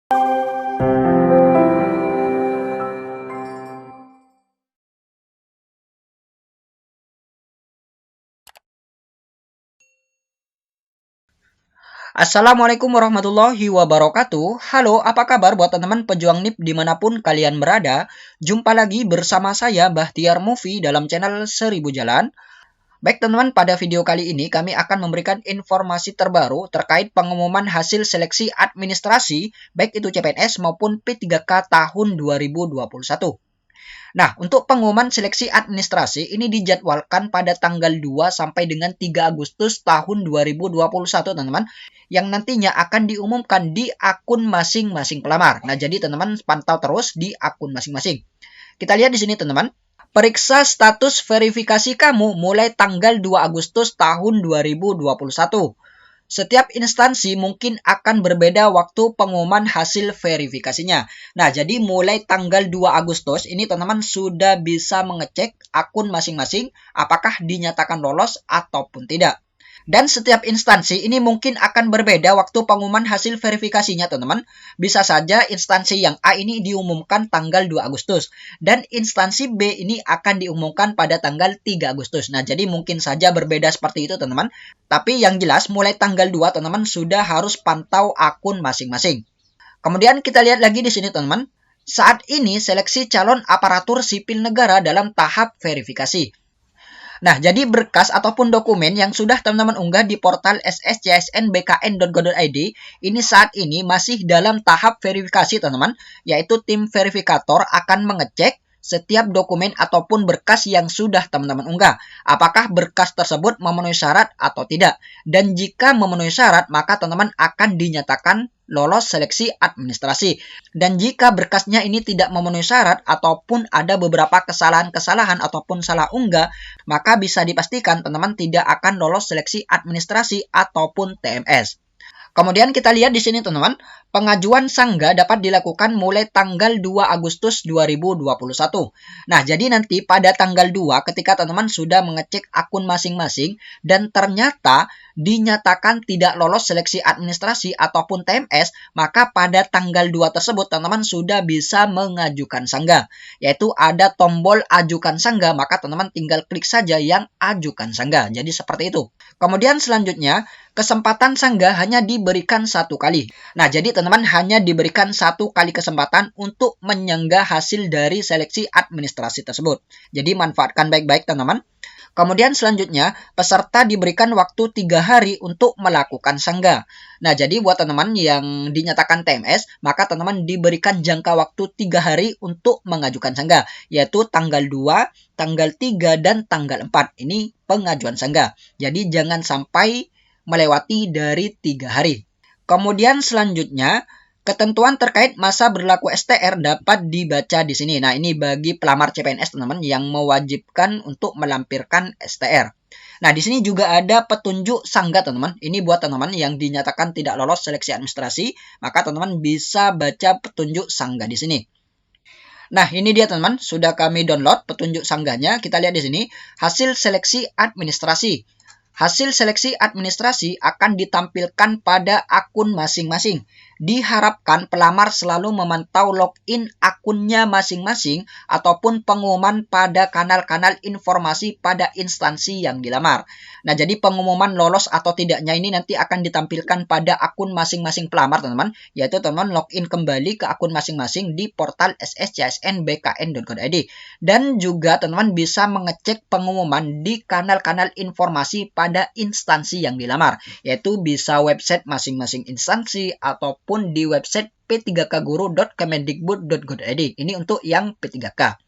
Assalamualaikum warahmatullahi wabarakatuh. Halo, apa kabar buat teman-teman pejuang NIP dimanapun kalian berada? Jumpa lagi bersama saya, Bahtiar Movie, dalam channel 1000 Jalan. Baik teman-teman, pada video kali ini kami akan memberikan informasi terbaru terkait pengumuman hasil seleksi administrasi, baik itu CPNS maupun P3K tahun 2021. Nah, untuk pengumuman seleksi administrasi ini dijadwalkan pada tanggal 2 sampai dengan 3 Agustus tahun 2021, teman-teman, yang nantinya akan diumumkan di akun masing-masing pelamar. Nah, jadi teman-teman pantau terus di akun masing-masing. Kita lihat di sini, teman-teman. Periksa status verifikasi kamu mulai tanggal 2 Agustus tahun 2021. Setiap instansi mungkin akan berbeda waktu pengumuman hasil verifikasinya. Nah, jadi mulai tanggal 2 Agustus ini teman-teman sudah bisa mengecek akun masing-masing apakah dinyatakan lolos ataupun tidak. Dan setiap instansi ini mungkin akan berbeda waktu pengumuman hasil verifikasinya, teman-teman. Bisa saja instansi yang A ini diumumkan tanggal 2 Agustus. Dan instansi B ini akan diumumkan pada tanggal 3 Agustus. Nah, jadi mungkin saja berbeda seperti itu, teman-teman. Tapi yang jelas, mulai tanggal 2, teman-teman sudah harus pantau akun masing-masing. Kemudian kita lihat lagi di sini, teman-teman. Saat ini seleksi calon aparatur sipil negara dalam tahap verifikasi. Nah, jadi berkas ataupun dokumen yang sudah teman-teman unggah di portal sscsnbkn.go.id ini saat ini masih dalam tahap verifikasi, teman-teman, yaitu tim verifikator akan mengecek setiap dokumen ataupun berkas yang sudah teman-teman unggah. Apakah berkas tersebut memenuhi syarat atau tidak? Dan jika memenuhi syarat, maka teman-teman akan dinyatakan lolos seleksi administrasi. Dan jika berkasnya ini tidak memenuhi syarat ataupun ada beberapa kesalahan-kesalahan ataupun salah unggah, maka bisa dipastikan teman-teman tidak akan lolos seleksi administrasi ataupun TMS. Kemudian kita lihat di sini, teman-teman, pengajuan sangga dapat dilakukan mulai tanggal 2 Agustus 2021. Nah, jadi nanti pada tanggal 2 ketika teman-teman sudah mengecek akun masing-masing dan ternyata dinyatakan tidak lolos seleksi administrasi ataupun TMS, maka pada tanggal 2 tersebut teman-teman sudah bisa mengajukan sangga. Yaitu ada tombol ajukan sangga, maka teman-teman tinggal klik saja yang ajukan sangga. Jadi seperti itu. Kemudian selanjutnya, kesempatan sangga hanya diberikan satu kali. Nah, jadi teman-teman hanya diberikan satu kali kesempatan untuk menyanggah hasil dari seleksi administrasi tersebut. Jadi manfaatkan baik-baik, teman-teman. Kemudian selanjutnya, peserta diberikan waktu 3 hari untuk melakukan sangga. Nah, jadi buat teman-teman yang dinyatakan TMS, maka teman-teman diberikan jangka waktu 3 hari untuk mengajukan sangga, yaitu tanggal 2, tanggal 3, dan tanggal 4. Ini pengajuan sangga. Jadi jangan sampai melewati dari 3 hari. Kemudian selanjutnya, ketentuan terkait masa berlaku STR dapat dibaca di sini. Nah, ini bagi pelamar CPNS, teman-teman, yang mewajibkan untuk melampirkan STR. Nah, di sini juga ada petunjuk sangga, teman-teman. Ini buat teman-teman yang dinyatakan tidak lolos seleksi administrasi, maka teman-teman bisa baca petunjuk sangga di sini. Nah, ini dia, teman-teman, sudah kami download petunjuk sangganya. Kita lihat di sini, hasil seleksi administrasi. Hasil seleksi administrasi akan ditampilkan pada akun masing-masing. Diharapkan pelamar selalu memantau login akunnya masing-masing ataupun pengumuman pada kanal-kanal informasi pada instansi yang dilamar. Nah, jadi pengumuman lolos atau tidaknya ini nanti akan ditampilkan pada akun masing-masing pelamar, teman-teman. Yaitu teman-teman login kembali ke akun masing-masing di portal sscsnbkn.go.id. Dan juga teman-teman bisa mengecek pengumuman di kanal-kanal informasi pada instansi yang dilamar, yaitu bisa website masing-masing instansi ataupun di website p3kguru.kemendikbud.go.id. Ini untuk yang P3K.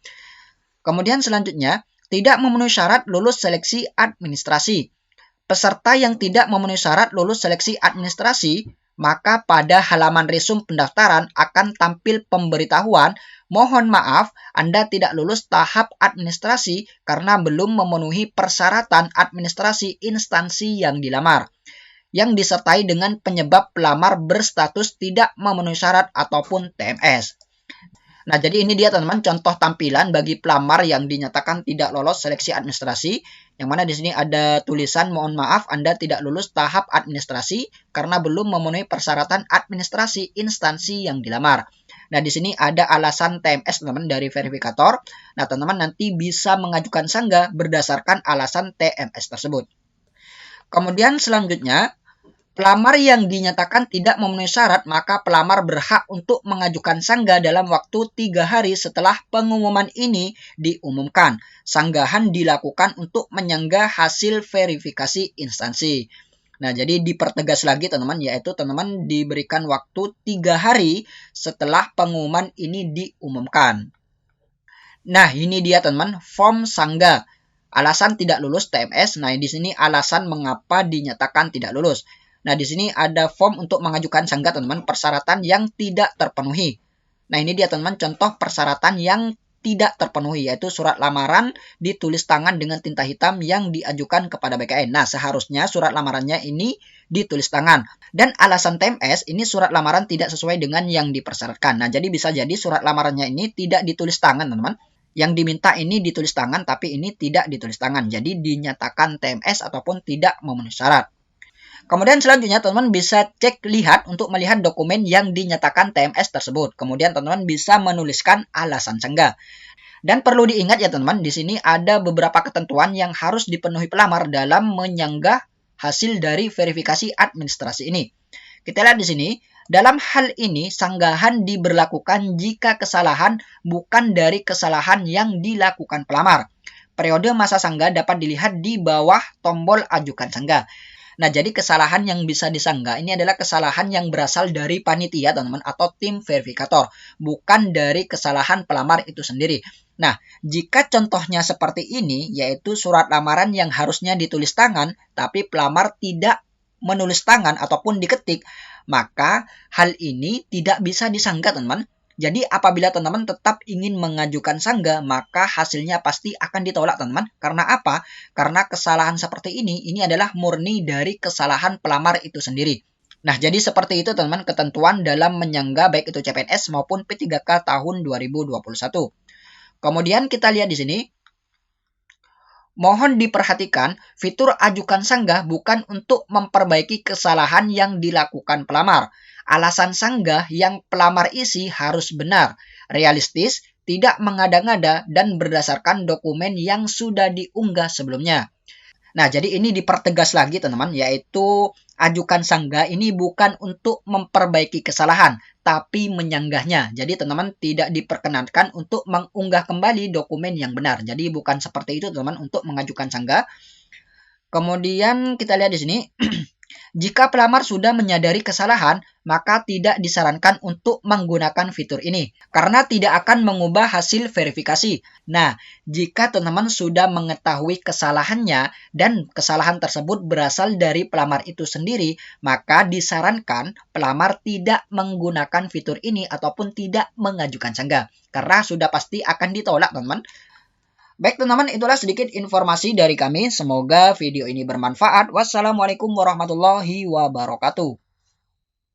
Kemudian selanjutnya, tidak memenuhi syarat lulus seleksi administrasi. Peserta yang tidak memenuhi syarat lulus seleksi administrasi, maka pada halaman resum pendaftaran akan tampil pemberitahuan, mohon maaf, Anda tidak lulus tahap administrasi karena belum memenuhi persyaratan administrasi instansi yang dilamar, yang disertai dengan penyebab pelamar berstatus tidak memenuhi syarat ataupun TMS. Nah, jadi ini dia teman-teman contoh tampilan bagi pelamar yang dinyatakan tidak lolos seleksi administrasi. Yang mana di sini ada tulisan mohon maaf Anda tidak lulus tahap administrasi karena belum memenuhi persyaratan administrasi instansi yang dilamar. Nah, di sini ada alasan TMS teman-teman dari verifikator. Nah, teman-teman nanti bisa mengajukan sanggah berdasarkan alasan TMS tersebut. Kemudian selanjutnya, pelamar yang dinyatakan tidak memenuhi syarat, maka pelamar berhak untuk mengajukan sanggah dalam waktu 3 hari setelah pengumuman ini diumumkan. Sanggahan dilakukan untuk menyanggah hasil verifikasi instansi. Nah, jadi dipertegas lagi teman-teman, yaitu teman-teman diberikan waktu 3 hari setelah pengumuman ini diumumkan. Nah, ini dia teman-teman, form sanggah. Alasan tidak lulus TMS. Nah, di sini alasan mengapa dinyatakan tidak lulus. Nah, di sini ada form untuk mengajukan sanggah, teman-teman, persyaratan yang tidak terpenuhi. Nah, ini dia, teman-teman, contoh persyaratan yang tidak terpenuhi, yaitu surat lamaran ditulis tangan dengan tinta hitam yang diajukan kepada BKN. Nah, seharusnya surat lamarannya ini ditulis tangan. Dan alasan TMS, ini surat lamaran tidak sesuai dengan yang dipersyaratkan. Nah, jadi bisa jadi surat lamarannya ini tidak ditulis tangan, teman-teman. Yang diminta ini ditulis tangan, tapi ini tidak ditulis tangan. Jadi dinyatakan TMS ataupun tidak memenuhi syarat. Kemudian selanjutnya teman-teman bisa cek lihat untuk melihat dokumen yang dinyatakan TMS tersebut. Kemudian teman-teman bisa menuliskan alasan sanggah. Dan perlu diingat ya teman-teman, di sini ada beberapa ketentuan yang harus dipenuhi pelamar dalam menyanggah hasil dari verifikasi administrasi ini. Kita lihat di sini, dalam hal ini sanggahan diberlakukan jika kesalahan bukan dari kesalahan yang dilakukan pelamar. Periode masa sanggah dapat dilihat di bawah tombol ajukan sanggah. Nah, jadi kesalahan yang bisa disanggah ini adalah kesalahan yang berasal dari panitia, teman-teman, atau tim verifikator, bukan dari kesalahan pelamar itu sendiri. Nah, jika contohnya seperti ini, yaitu surat lamaran yang harusnya ditulis tangan, tapi pelamar tidak menulis tangan ataupun diketik, maka hal ini tidak bisa disanggah, teman-teman. Jadi apabila teman-teman tetap ingin mengajukan sanggah, maka hasilnya pasti akan ditolak, teman-teman. Karena apa? Karena kesalahan seperti ini adalah murni dari kesalahan pelamar itu sendiri. Nah, jadi seperti itu teman-teman ketentuan dalam menyanggah baik itu CPNS maupun P3K tahun 2021. Kemudian kita lihat di sini. Mohon diperhatikan, fitur ajukan sanggah bukan untuk memperbaiki kesalahan yang dilakukan pelamar. Alasan sanggah yang pelamar isi harus benar, realistis, tidak mengada-ngada, dan berdasarkan dokumen yang sudah diunggah sebelumnya. Nah, jadi ini dipertegas lagi teman-teman, yaitu ajukan sanggah ini bukan untuk memperbaiki kesalahan, tapi menyanggahnya. Jadi teman-teman tidak diperkenankan untuk mengunggah kembali dokumen yang benar. Jadi bukan seperti itu teman-teman untuk mengajukan sanggah. Kemudian kita lihat di sini. Jika pelamar sudah menyadari kesalahan, maka tidak disarankan untuk menggunakan fitur ini karena tidak akan mengubah hasil verifikasi. Nah, jika teman-teman sudah mengetahui kesalahannya dan kesalahan tersebut berasal dari pelamar itu sendiri, maka disarankan pelamar tidak menggunakan fitur ini ataupun tidak mengajukan sanggah karena sudah pasti akan ditolak, teman-teman. Baik teman-teman, itulah sedikit informasi dari kami. Semoga video ini bermanfaat. Wassalamualaikum warahmatullahi wabarakatuh.